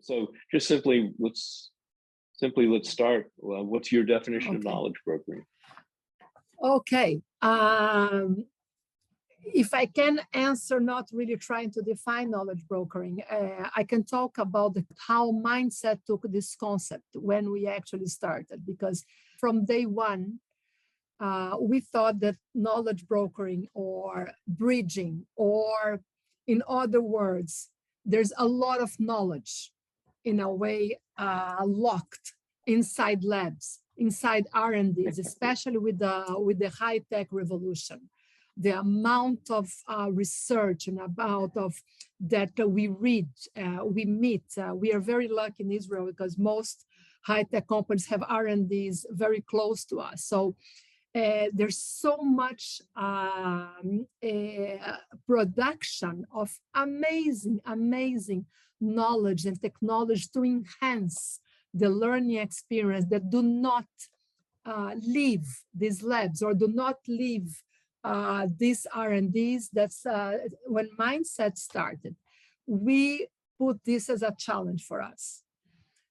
So just let's start. What's your definition of knowledge brokering? Okay. If I can answer, not really trying to define knowledge brokering, I can talk about how MindCET took this concept when we actually started, because from day one, we thought that knowledge brokering or bridging, or in other words, there's a lot of knowledge in a way locked inside labs, inside R&Ds, especially with the high-tech revolution. The amount of research and about of that we read, we meet. We are very lucky in Israel because most high-tech companies have R&Ds very close to us. So there's so much production of amazing knowledge and technology to enhance the learning experience that do not leave these labs or do not leave these R&Ds. That's when MindCET started. We put this as a challenge for us.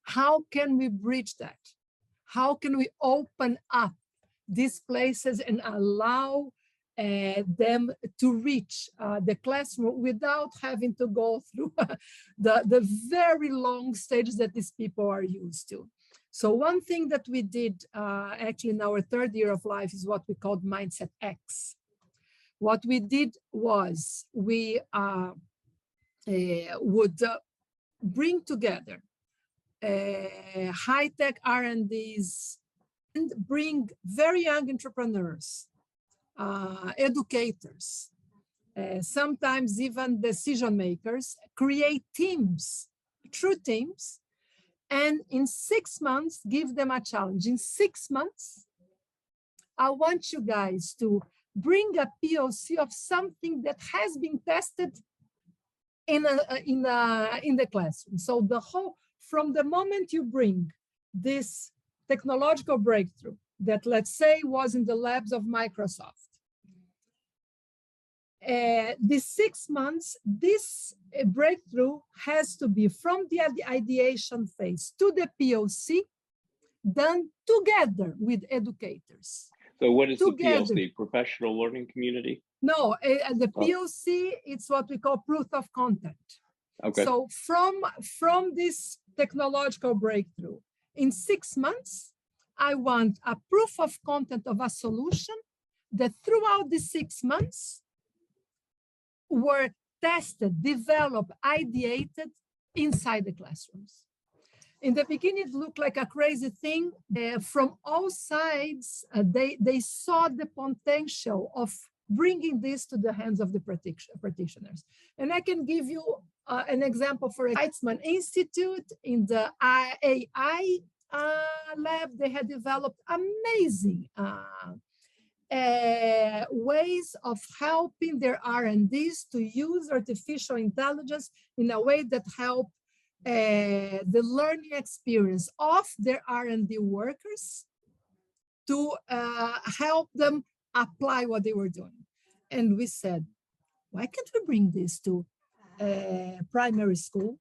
How can we bridge that? How can we open up these places and allow them to reach the classroom without having to go through the very long stages that these people are used to? So one thing that we did actually in our third year of life is what we called MindCET X. What we did was we would bring together high-tech R&Ds and bring very young entrepreneurs, educators, sometimes even decision makers, create teams, true teams, and in 6 months, give them a challenge. In 6 months, I want you guys to bring a POC of something that has been tested in the classroom. So from the moment you bring this technological breakthrough that, let's say, was in the labs of Microsoft, these 6 months, this breakthrough has to be from the ideation phase to the POC, done together with educators. So what is together. The PLC, Professional Learning Community? No, the POC, it's what we call proof of content. Okay. So from this technological breakthrough, in 6 months, I want a proof of content of a solution that throughout the 6 months were tested, developed, ideated inside the classrooms. In the beginning, it looked like a crazy thing. From all sides, they saw the potential of bringing this to the hands of the practitioners. And I can give you an example for Waismann Institute. In the AI lab, they had developed amazing ways of helping their R&Ds to use artificial intelligence in a way that help the learning experience of their R&D workers to help them apply what they were doing. And we said, why can't we bring this to primary school?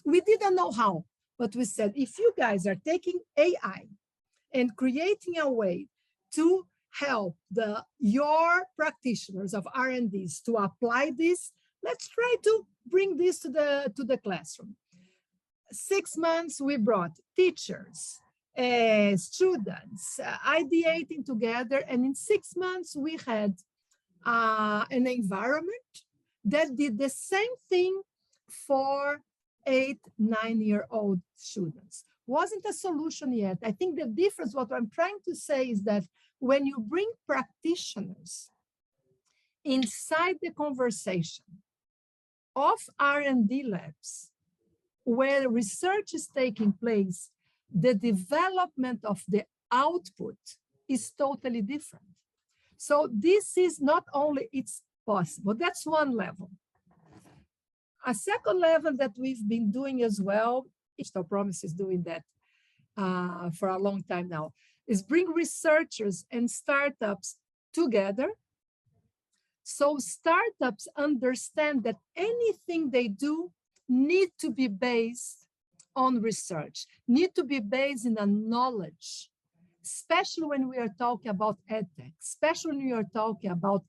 We didn't know how, but we said, if you guys are taking AI and creating a way to help your practitioners of R&Ds to apply this, let's try to bring this to the classroom. 6 months, we brought teachers, students, ideating together, and in 6 months, we had an environment that did the same thing for 8, 9-year-old students. Wasn't a solution yet. I think the difference, what I'm trying to say is that when you bring practitioners inside the conversation of R&D labs, where research is taking place, the development of the output is totally different. So this is not only it's possible, that's one level. A second level that we've been doing as well, Digital Promise is doing that for a long time now, is bring researchers and startups together. So startups understand that anything they do need to be based on research, need to be based in a knowledge, especially when we are talking about EdTech, especially when we are talking about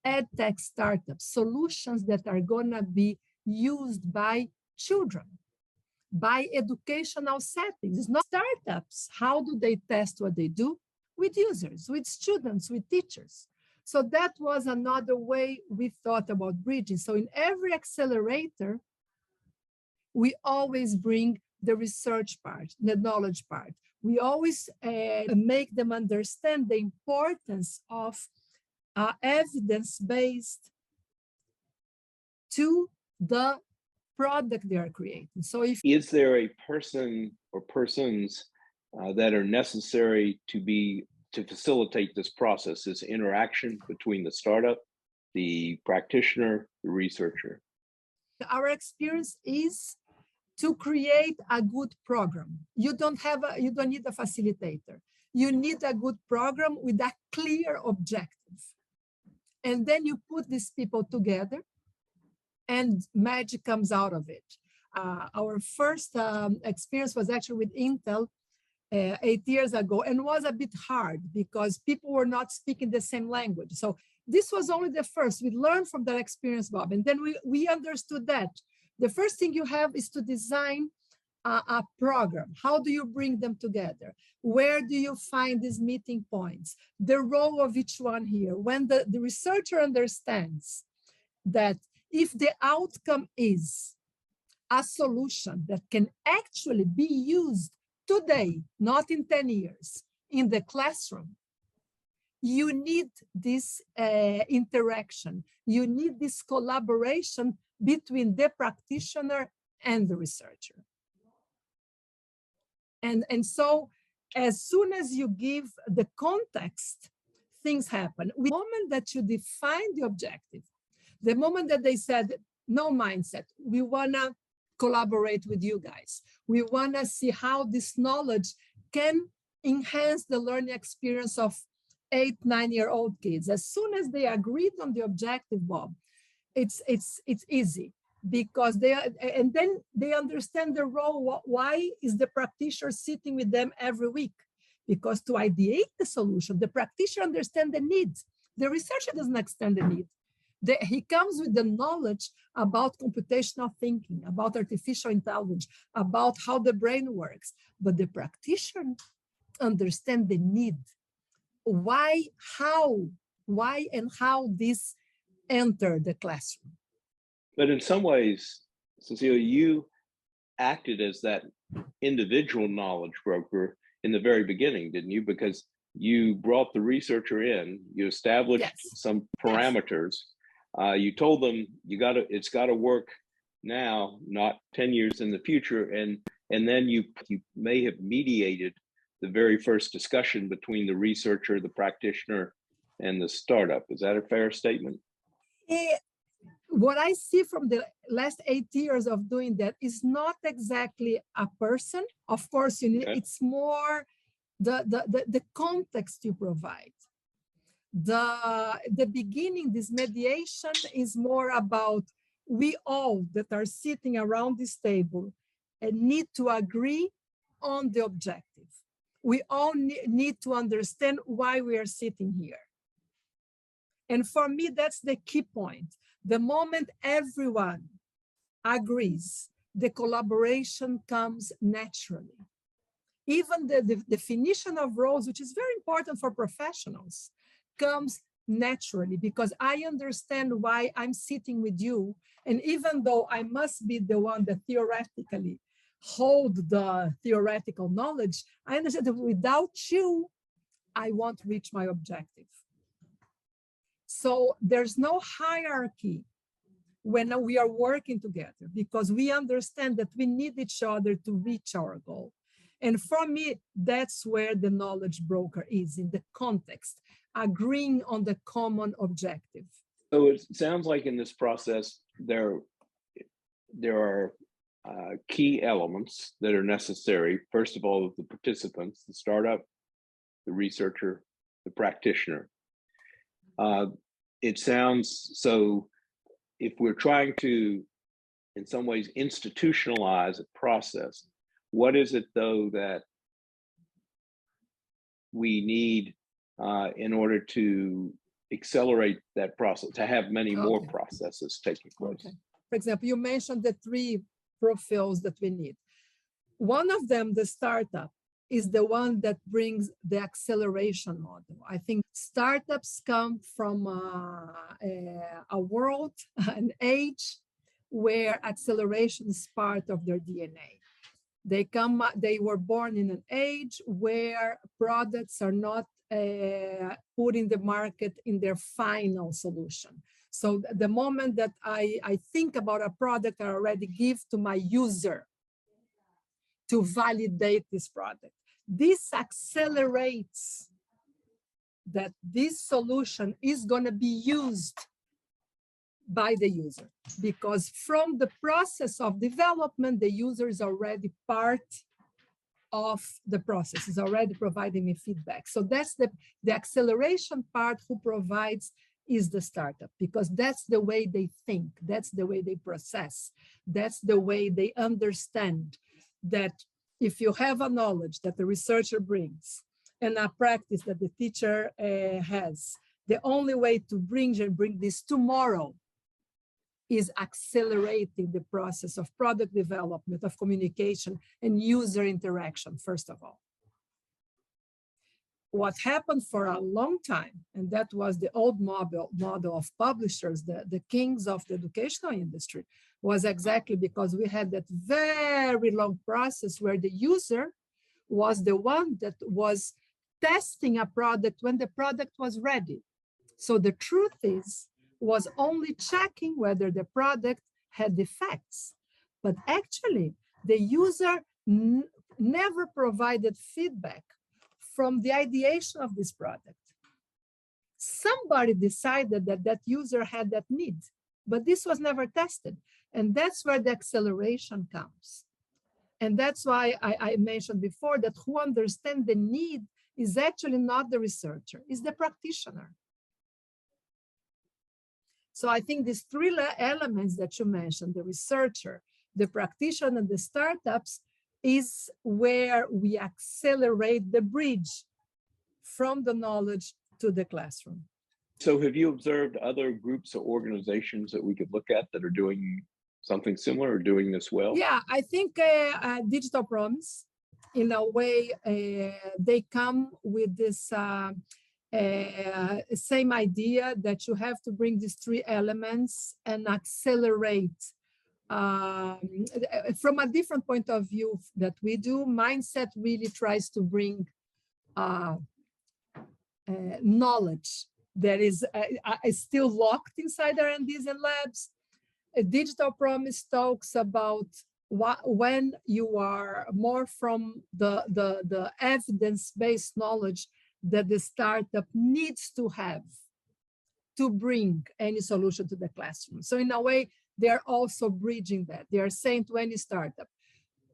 EdTech startups, solutions that are going to be used by children, by educational settings. It's not startups. How do they test what they do? With users, with students, with teachers. So that was another way we thought about bridging. So in every accelerator, we always bring the research part, the knowledge part. We always make them understand the importance of evidence-based to the product they are creating. So if is there a person or persons that are necessary to facilitate this process, this interaction between the startup, the practitioner, the researcher? Our experience is to create a good program. You don't need a facilitator. You need a good program with a clear objective. And then you put these people together and magic comes out of it. Our first experience was actually with Intel 8 years ago, and was a bit hard because people were not speaking the same language. So this was only the first. We learned from that experience, Bob, and then we understood that the first thing you have is to design a program. How do you bring them together? Where do you find these meeting points? The role of each one here. When the researcher understands that if the outcome is a solution that can actually be used today, not in 10 years, in the classroom, you need this interaction. You need this collaboration between the practitioner and the researcher. And so as soon as you give the context, things happen. The moment that you define the objective, the moment that they said, no mindset, we want to collaborate with you guys. We want to see how this knowledge can enhance the learning experience of 8, 9-year-old kids. As soon as they agreed on the objective, Bob, it's easy because then they understand the role. Why is the practitioner sitting with them every week? Because to ideate the solution, the practitioner understands the needs. The researcher doesn't understand the need. He comes with the knowledge about computational thinking, about artificial intelligence, about how the brain works. But the practitioner understands the need. Why and how this enter the classroom. But in some ways, Cecilia, you acted as that individual knowledge broker in the very beginning, didn't you? Because you brought the researcher in, you established some parameters. You told them it's got to work now, not 10 years in the future, and then you may have mediated the very first discussion between the researcher, the practitioner, and the startup. Is that a fair statement? What I see from the last 8 years of doing that is not exactly a person. Of course, it's more the context you provide. The beginning, this mediation is more about we all that are sitting around this table and need to agree on the objective. We all need to understand why we are sitting here. And for me, that's the key point. The moment everyone agrees, the collaboration comes naturally. Even the definition of roles, which is very important for professionals, comes naturally because I understand why I'm sitting with you. And even though I must be the one that theoretically hold the theoretical knowledge, I understand that without you, I won't reach my objective. So there's no hierarchy when we are working together because we understand that we need each other to reach our goal. And for me, that's where the knowledge broker is, in the context, agreeing on the common objective. So it sounds like in this process, there are key elements that are necessary. First of all, the participants, the startup, the researcher, the practitioner. It sounds so if we're trying to, in some ways, institutionalize a process, What is it, though, that we need in order to accelerate that process, to have many more processes taking place? Okay. For example, you mentioned the 3 profiles that we need. One of them, the startup, is the one that brings the acceleration model. I think startups come from a world, an age where acceleration is part of their DNA. They were born in an age where products are not put in the market in their final solution. So the moment that I think about a product, I already give to my user to validate this product. This accelerates that this solution is going to be used by the user, because from the process of development, the user is already part of the process, is already providing me feedback. So that's the acceleration part. Who provides is the startup, because that's the way they think, that's the way they process, that's the way they understand that if you have a knowledge that the researcher brings and a practice that the teacher has, the only way to bring this tomorrow is accelerating the process of product development, of communication, and user interaction, first of all. What happened for a long time, and that was the old model of publishers, the kings of the educational industry, was exactly because we had that very long process where the user was the one that was testing a product when the product was ready. So the truth was only checking whether the product had defects, but actually the user never provided feedback from the ideation of this product. Somebody decided that that user had that need, but this was never tested. And that's where the acceleration comes. And that's why I mentioned before that who understands the need is actually not the researcher, it's the practitioner. So I think these 3 elements that you mentioned, the researcher, the practitioner, and the startups, is where we accelerate the bridge from the knowledge to the classroom. So have you observed other groups or organizations that we could look at that are doing something similar or doing this well? Yeah, I think Digital Promise, in a way, they come with this same idea that you have to bring these 3 elements and accelerate from a different point of view that we do. MindCET really tries to bring knowledge that is still locked inside R&Ds and labs. A Digital Promise talks about when you are more from the evidence-based knowledge that the startup needs to have to bring any solution to the classroom. So in a way, they're also bridging that. They are saying to any startup,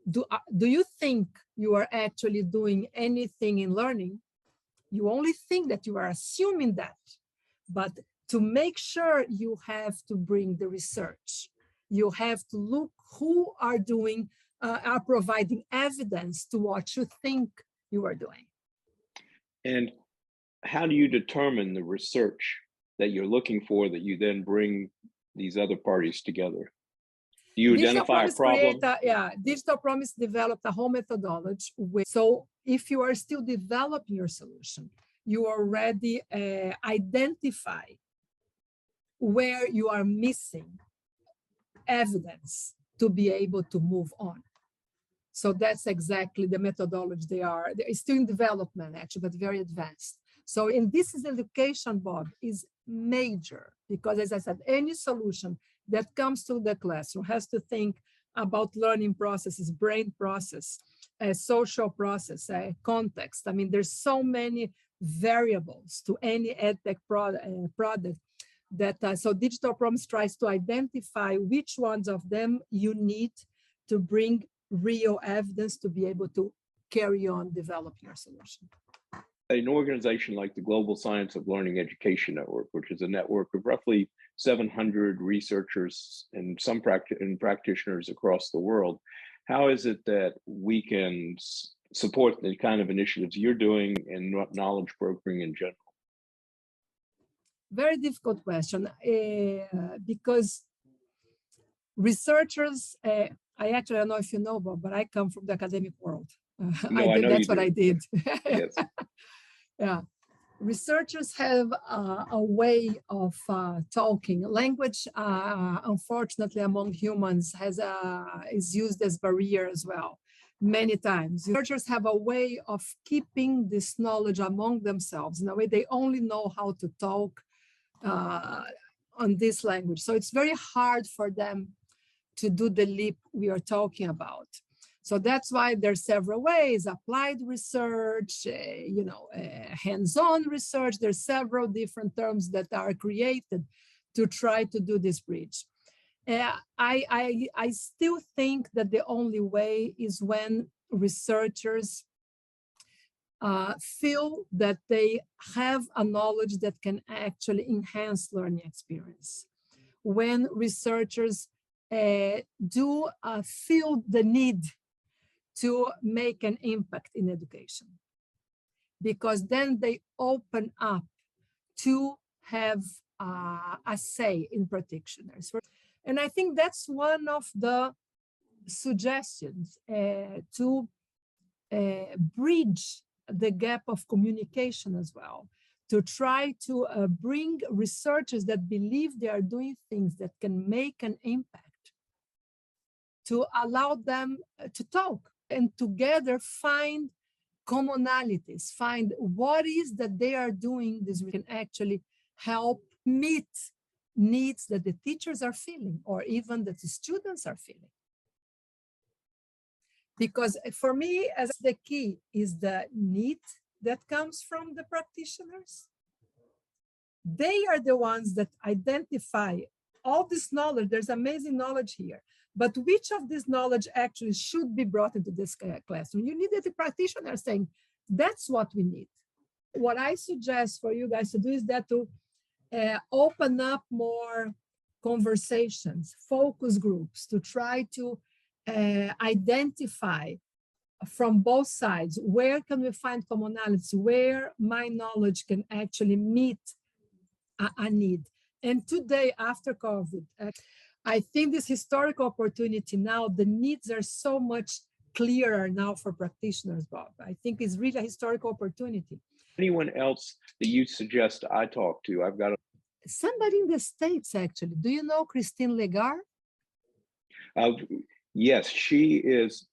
do you think you are actually doing anything in learning? You only think that you are assuming that, but to make sure, you have to bring the research. You have to look who are providing evidence to what you think you are doing. And how do you determine the research that you're looking for that you then bring these other parties together? Do you identify a problem? Digital Promise developed a whole methodology. So if you are still developing your solution, you already identify where you are missing evidence to be able to move on. So that's exactly the methodology they're still in development, actually, but very advanced. So in this is education, Bob, is major, because as I said, any solution that comes to the classroom has to think about learning processes, brain process, social process, context. I mean, there's so many variables to any EdTech product that, so Digital Promise tries to identify which ones of them you need to bring real evidence to be able to carry on developing your solution. An organization like the Global Science of Learning Education Network, which is a network of roughly 700 researchers and some practitioners across the world, how is it that we can support the kind of initiatives you're doing in knowledge brokering in general? Very difficult question, because researchers, I actually don't know if you know, but I come from the academic world. No, I know that's you what do. I did. Yes. Yeah. Researchers have a way of talking. Language, unfortunately, among humans is used as barrier as well, many times. Researchers have a way of keeping this knowledge among themselves. In a way, they only know how to talk on this language. So it's very hard for them to do the leap we are talking about. So that's why there's several ways: applied research, hands-on research. There's several different terms that are created to try to do this bridge. I still think that the only way is when researchers feel that they have a knowledge that can actually enhance learning experience. When researchers do feel the need to make an impact in education, because then they open up to have a say in practitioners. And I think that's one of the suggestions to bridge the gap of communication as well, to try to bring researchers that believe they are doing things that can make an impact, to allow them to talk and together find commonalities, find what is that they are doing this can actually help meet needs that the teachers are feeling or even that the students are feeling. Because for me, as the key is the need that comes from the practitioners. They are the ones that identify all this knowledge. There's amazing knowledge here. But which of this knowledge actually should be brought into this classroom? You need the practitioner saying, that's what we need. What I suggest for you guys to do is that to open up more conversations, focus groups, to try to identify from both sides, where can we find commonalities, where my knowledge can actually meet a need. And today, after COVID, I think this historical opportunity now, the needs are so much clearer now for practitioners, Bob. I think it's really a historical opportunity. Anyone else that you suggest I talk to? I've got somebody in the States, actually. Do you know Christine Legar? Yes, she is.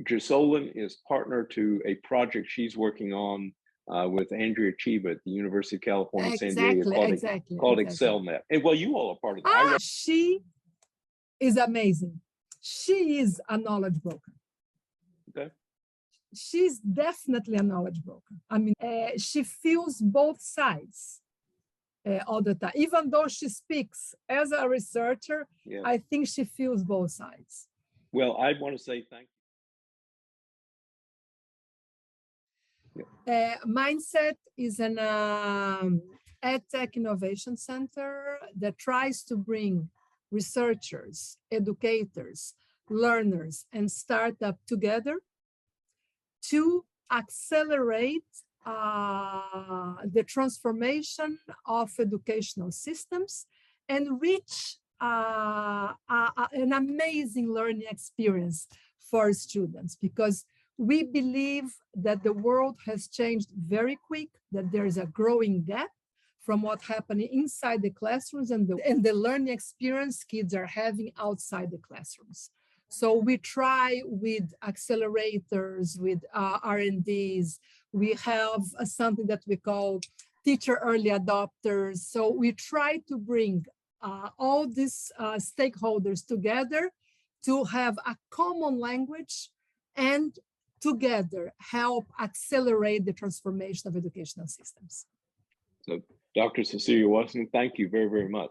Jocelyn is partner to a project she's working on with Andrea Chiba at the University of California, San Diego, called ExcelNet. And well, you all are part of that. She is amazing. She is a knowledge broker. Okay. She's definitely a knowledge broker. I mean, she feels both sides all the time. Even though she speaks as a researcher, yeah. I think she feels both sides. Well, I want to say thank you. Yeah. MindCET is an EdTech Innovation Center that tries to bring researchers, educators, learners, and startups together to accelerate the transformation of educational systems and reach an amazing learning experience for students, because we believe that the world has changed very quick, that there is a growing gap from what's happening inside the classrooms and the learning experience kids are having outside the classrooms. So we try with accelerators, with R&Ds. We have something that we call teacher early adopters. So we try to bring all these stakeholders together to have a common language and together help accelerate the transformation of educational systems. So Dr. Cecilia Waismann, thank you very, very much.